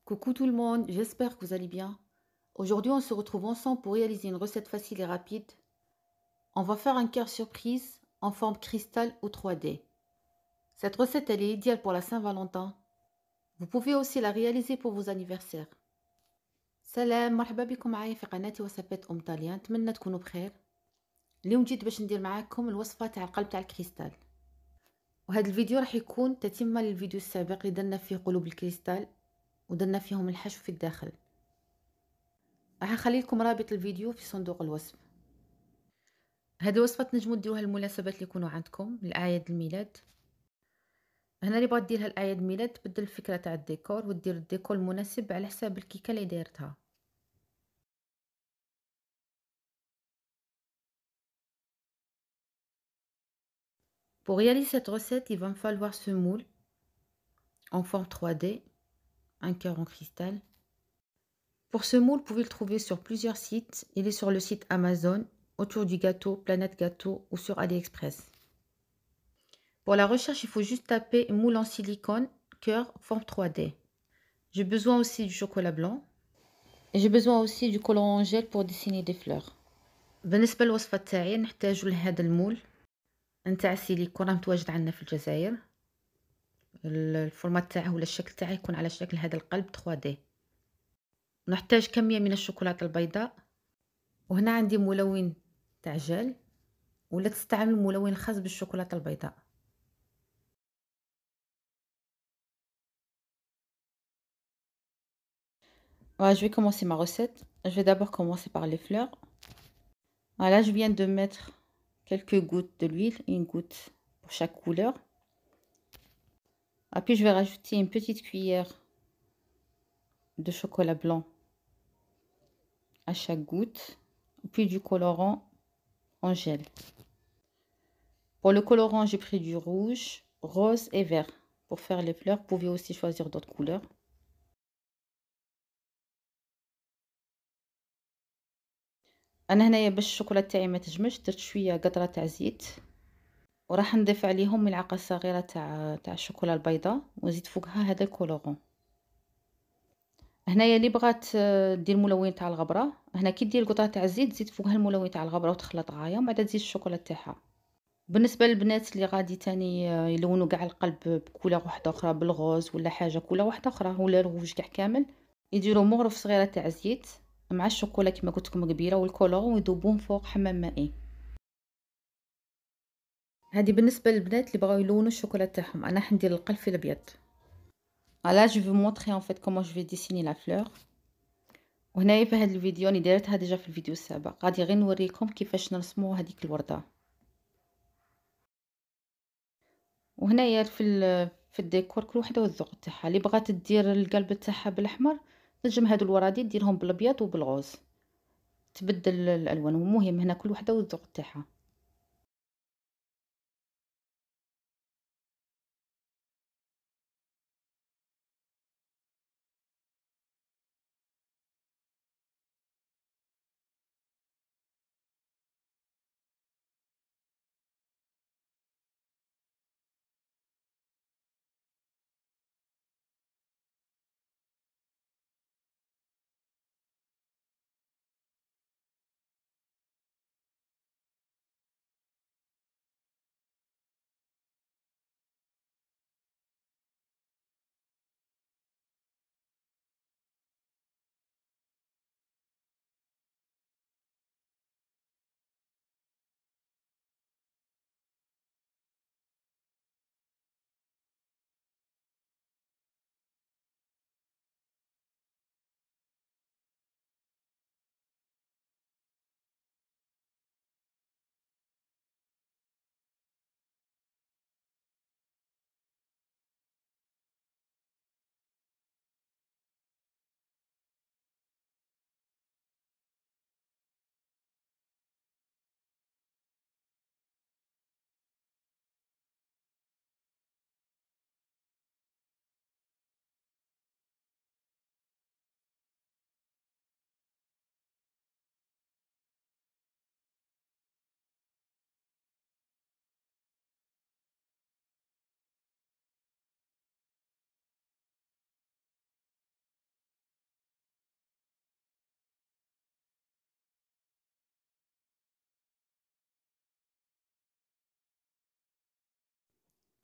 Coucou tout le monde, j'espère que vous allez bien. Aujourd'hui, on se retrouve ensemble pour réaliser une recette facile et rapide. On va faire un cœur surprise en forme cristal ou 3D. Cette recette, elle est idéale pour la Saint-Valentin. Vous pouvez aussi la réaliser pour vos anniversaires. سلام مرحبا بكم معايا في قناتي وصفات طاليان، نتمنى تكونوا بخير. اليوم جيت باش ندير معاكم الوصفة تاع القلب تاع الكريستال، وهذا الفيديو راح يكون تتمة للفيديو السابق اللي درنا فيه قلوب الكريستال ودرنا فيهم الحشو في الداخل. راح نخلي لكم رابط الفيديو في صندوق الوصف. هذه الوصفة تنجموا ديروها للمناسبات اللي يكونوا عندكم، لأعياد الميلاد. هنا اللي بغات ديرها لأعياد الميلاد تبدل الفكرة تاع الديكور ودير الديكور المناسب على حساب الكيكة اللي دايرتها. Pour réaliser cette recette, il va me falloir ce moule en forme 3D, un cœur en cristal. Pour ce moule, vous pouvez le trouver sur plusieurs sites. Il est sur le site Amazon, Autour du gâteau, Planète Gâteau ou sur AliExpress. Pour la recherche, il faut juste taper moule en silicone, cœur, forme 3D. J'ai besoin aussi du chocolat blanc. Et j'ai besoin aussi du colorant en gel pour dessiner des fleurs. بالنسبة للوصفة تاعي نحتاجو لهذا المول نتاع السيليكون راه متواجد عندنا في الجزائر. الفورمات تاعه ولا الشكل تاعه يكون على شكل هذا القلب 3D. نحتاج كمية من الشوكولاتة البيضاء، وهنا عندي ملون تاع جل، ولا تستعمل ملون خاص بالشوكولاتة البيضاء. Voilà, je vais commencer ma recette. Je vais d'abord commencer par les fleurs. Voilà, je viens de mettre quelques gouttes de l'huile, une goutte pour chaque couleur. Après, je vais rajouter une petite cuillère de chocolat blanc à chaque goutte, puis du colorant en gel. Pour le colorant, j'ai pris du rouge, rose et vert. Pour faire les fleurs, vous pouvez aussi choisir d'autres couleurs. انا هنايا باش الشوكولا تاعي ما تجمش درت شويه قطره تاع زيت، وراح نضيف عليهم ملعقه صغيره تاع الشوكولا البيضاء ونزيد فوقها هذا الكولورون. هنايا اللي بغات دير ملون تاع الغبره، هنا كي دير قطره تاع الزيت تزيد فوقها الملون تاع الغبره وتخلط غايه، ومن بعد تزيد الشوكولا تاعها. بالنسبه للبنات اللي غادي تاني يلونوا كاع القلب بكولور واحده اخرى، بالغوز ولا حاجه كولور واحده اخرى ولا الروج كاع كامل، يديروا مغرف صغيره تاع زيت مع الشوكولا كما قلت لكم قبيله والكولورون ويذوبوهم فوق حمام مائي. هذه بالنسبه للبنات اللي بغاو يلونوا الشوكولا تاعهم. انا حندير القلب في الابيض. Là je vais vous montrer en fait comment je vais dessiner la fleur. وهنايا في هذا الفيديو راني دايرتها ديجا في الفيديو السابق، غادي غير نوريكم كيفاش نرسموا هذيك الورده. وهنايا في الديكور كل وحده والذوق تاعها. اللي بغات دير القلب تاعها بالاحمر تنجم هادو الورادي ديرهم بالابيض وبالغوز، تبدل الالوان. ومهم هنا كل وحده والذوق تاعها.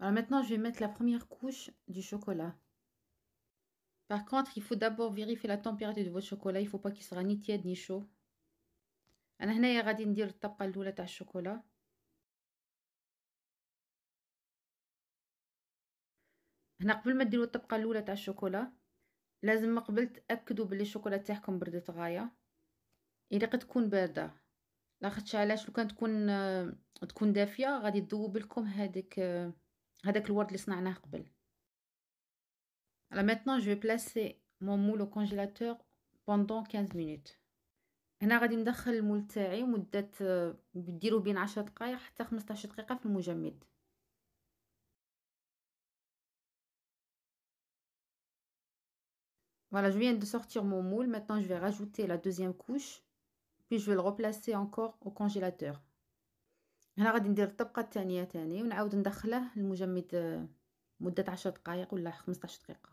Alors maintenant, je vais mettre la première couche du chocolat. Par contre, il faut d'abord vérifier la température de votre chocolat. Il ne faut pas qu'il sera ni tiède ni chaud. أنا هنايا غادي ندير الطبقة الأولى تاع الشوكولا. هنا قبل ما ديروا الطبقة الأولى تاع الشوكولا لازم من قبل تأكدوا بلي الشوكولا تاعكم بردت غاية. إلا قد تكون باردة لاخاطش علاش لو كان تكون دافية غادي تذوب لكم هذاك الورد اللي صنعناه قبل. Alors maintenant, je vais placer mon moule au congélateur pendant 15 minutes. هنا غادي ندخل المول تاعي مدة ديروا بين 10 دقائق حتى 15 دقيقة في المجمد. Voilà, je viens de sortir mon moule. Maintenant, je vais rajouter la deuxième couche. Puis, je vais le replacer encore au congélateur. هنا غادي ندير الطبقة الثانية تاني ونعاود ندخله المجمد مدة 10 دقائق ولا 15 دقيقة.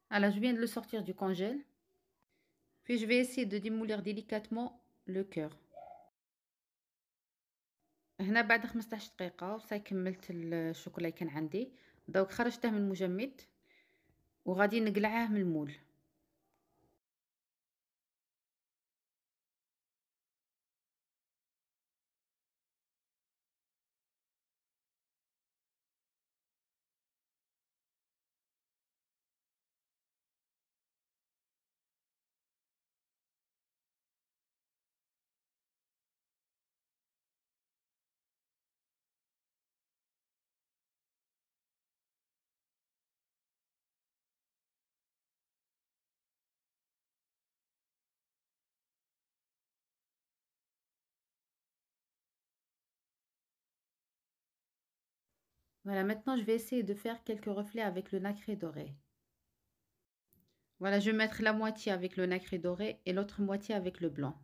Alors, je viens de le sortir du congèle. Puis, je vais essayer de démolir délicatement le cœur. هنا بعد 15 دقيقة وصاي كملت الشوكولا اللي كان عندي. دوك خرجته من المجمد وغادي نقلعه من المول. Voilà, maintenant je vais essayer de faire quelques reflets avec le nacré doré. Voilà, je vais mettre la moitié avec le nacré doré et l'autre moitié avec le blanc.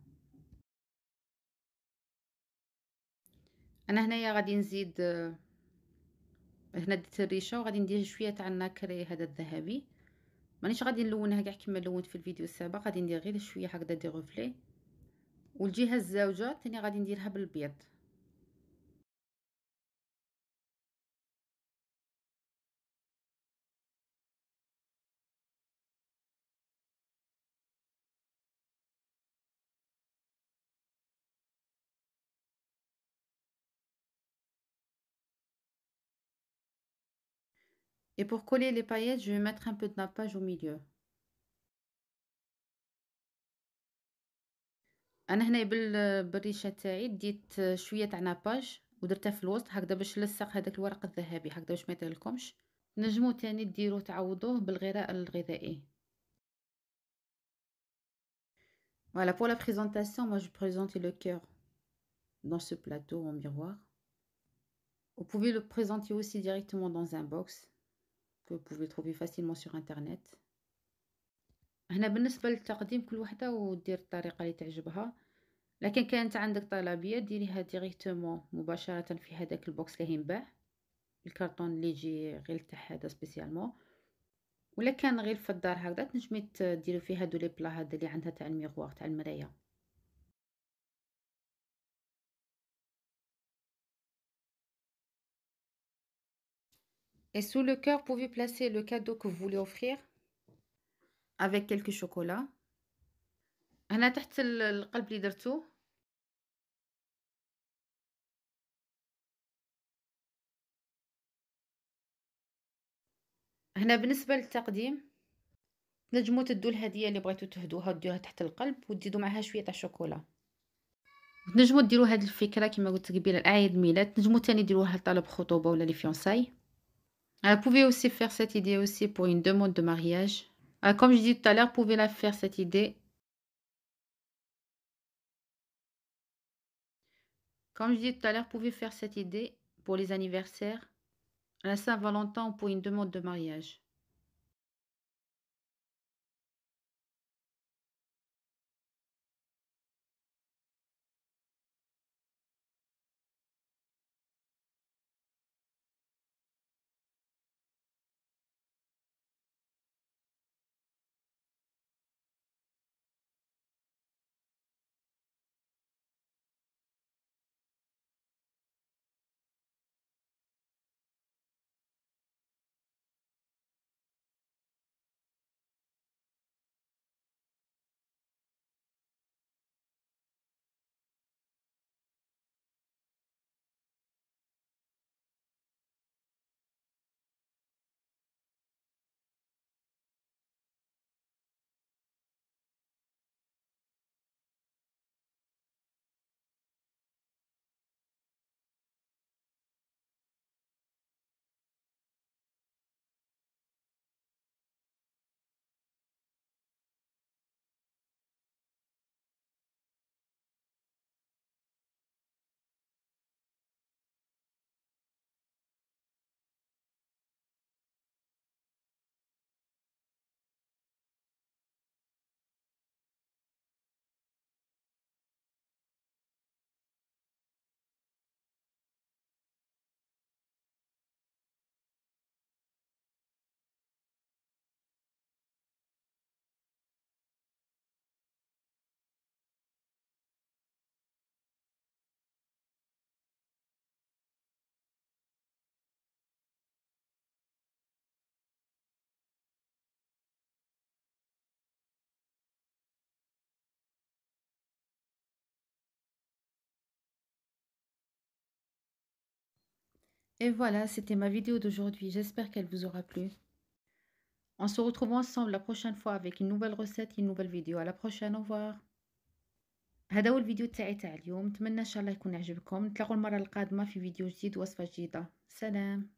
أنا هنايا غادي نزيد هنا ديت الريشة وغادي ندير شوية تاع النكري هذا الذهبي. مانيش غادي نلونها كاع كيما لونت في الفيديو السابق، غادي ندير غير شوية هكذا دي غوفلي. والجهة الزاوجة تاني غادي نديرها بالبيض. Et pour coller les paillettes, je vais mettre un peu de nappage au milieu. أنا هنا بالريشة تاعي ديت شوية تاع ناباج ودرتها في الوسط هكذا باش نلصق هذاك الورق الذهبي هكذا باش ما يطيرلكمش. نجمو تاني ديروه تعوضوه بالغراء الغذائي. Voilà, pour la présentation, moi je vais présenter le cœur dans ce plateau en miroir. Vous pouvez le présenter aussi directement dans un box que vous pouvez trouver facilement sur internet. هنا بالنسبة للتقديم كل وحدة ودير الطريقة اللي تعجبها، لكن كانت عندك طلبية ديريها ديريكتومون مباشرة في هذاك البوكس اللي ينباع، الكرتون اللي يجي غير تاع هذا سبيسيالمون، ولا كان غير في الدار هكذا تنجمي ديروا فيه هادو لي بلا هذا اللي عندها تاع الميغوار تاع المراية. Et sous le cœur, vous pouvez placer le cadeau que vous voulez offrir avec quelques chocolats. هنا تحت القلب اللي درتوه هنا بالنسبة للتقديم تنجموا تدوا الهدية اللي بغيتو تهدوها وديروها تحت القلب وتزيدوا معها شوية تاع الشوكولا. تنجموا ديروا هذه الفكرة كما قلت قبيله لأعياد الميلاد، تنجموا تاني ديروها لطلب خطوبة ولا لي fiançailles. Vous pouvez aussi faire cette idée aussi pour une demande de mariage. Comme je disais tout à l'heure, vous pouvez la faire cette idée. Comme je disais tout à l'heure, vous pouvez faire cette idée pour les anniversaires, à la Saint-Valentin ou pour une demande de mariage. Et voilà, c'était ma vidéo d'aujourd'hui. J'espère qu'elle vous aura plu. On se retrouve ensemble la prochaine fois avec une nouvelle recette, une nouvelle vidéo. À la prochaine, au revoir. هذا هو الفيديو تاع اليوم. نتمنى ان شاء الله يكون عجبكم. نتلاقوا المرة القادمة في فيديو جديد ووصفة جديدة. سلام.